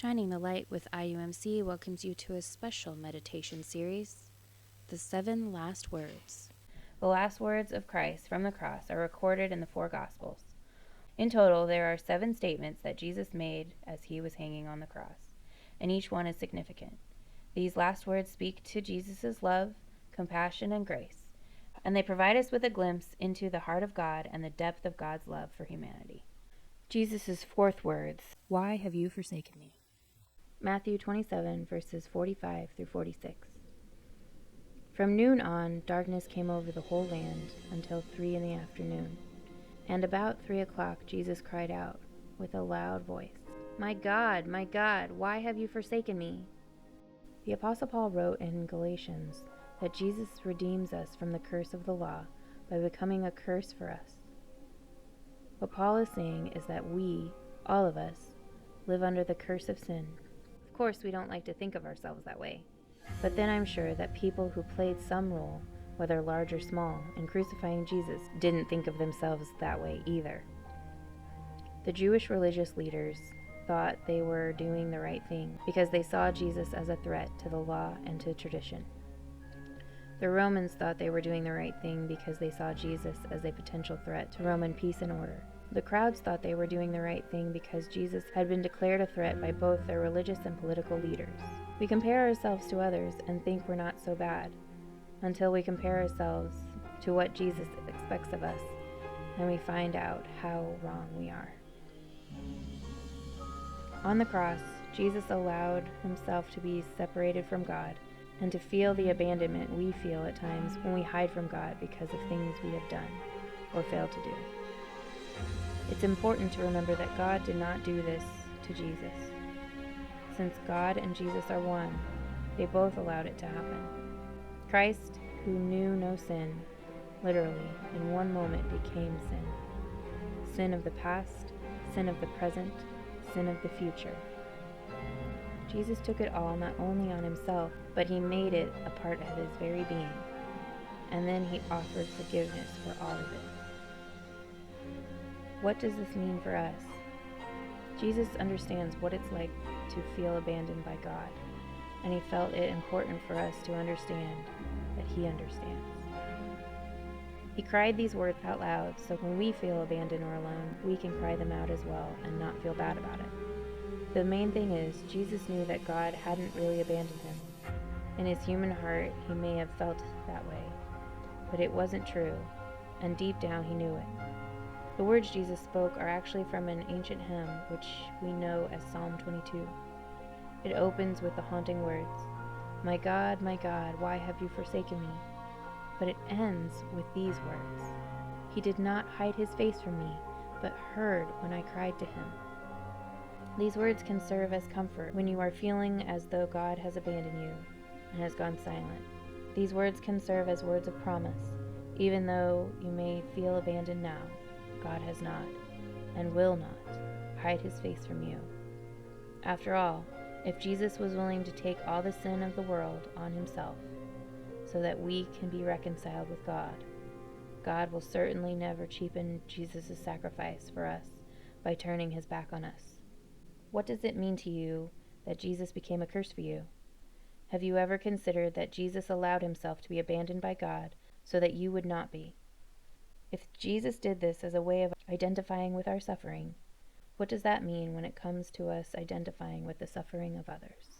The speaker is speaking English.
Shining the Light with IUMC welcomes you to a special meditation series, The 7 Last Words. The last words of Christ from the cross are recorded in the 4 Gospels. In total, there are 7 statements that Jesus made as he was hanging on the cross, and each one is significant. These last words speak to Jesus' love, compassion, and grace, and they provide us with a glimpse into the heart of God and the depth of God's love for humanity. Jesus' 4th words, Why have you forsaken me? Matthew 27, verses 45 through 46. From noon on, darkness came over the whole land until 3 in the afternoon. And about 3 o'clock, Jesus cried out with a loud voice, my God, why have you forsaken me?" The Apostle Paul wrote in Galatians that Jesus redeems us from the curse of the law by becoming a curse for us. What Paul is saying is that we, all of us, live under the curse of sin. Of course, we don't like to think of ourselves that way. But then I'm sure that people who played some role, whether large or small, in crucifying Jesus didn't think of themselves that way either. The Jewish religious leaders thought they were doing the right thing because they saw Jesus as a threat to the law and to tradition. The Romans thought they were doing the right thing because they saw Jesus as a potential threat to Roman peace and order. The crowds thought they were doing the right thing because Jesus had been declared a threat by both their religious and political leaders. We compare ourselves to others and think we're not so bad, until we compare ourselves to what Jesus expects of us, and we find out how wrong we are. On the cross, Jesus allowed himself to be separated from God and to feel the abandonment we feel at times when we hide from God because of things we have done or failed to do. It's important to remember that God did not do this to Jesus. Since God and Jesus are one, they both allowed it to happen. Christ, who knew no sin, literally, in one moment became sin. Sin of the past, sin of the present, sin of the future. Jesus took it all not only on himself, but he made it a part of his very being. And then he offered forgiveness for all of it. What does this mean for us? Jesus understands what it's like to feel abandoned by God, and he felt it important for us to understand that he understands. He cried these words out loud so when we feel abandoned or alone, we can cry them out as well and not feel bad about it. The main thing is, Jesus knew that God hadn't really abandoned him. In his human heart, he may have felt that way, but it wasn't true, and deep down he knew it. The words Jesus spoke are actually from an ancient hymn, which we know as Psalm 22. It opens with the haunting words, my God, why have you forsaken me?" But it ends with these words, "He did not hide his face from me, but heard when I cried to him." These words can serve as comfort when you are feeling as though God has abandoned you and has gone silent. These words can serve as words of promise, even though you may feel abandoned now. God has not, and will not, hide his face from you. After all, if Jesus was willing to take all the sin of the world on himself so that we can be reconciled with God, God will certainly never cheapen Jesus' sacrifice for us by turning his back on us. What does it mean to you that Jesus became a curse for you? Have you ever considered that Jesus allowed himself to be abandoned by God so that you would not be? If Jesus did this as a way of identifying with our suffering, what does that mean when it comes to us identifying with the suffering of others?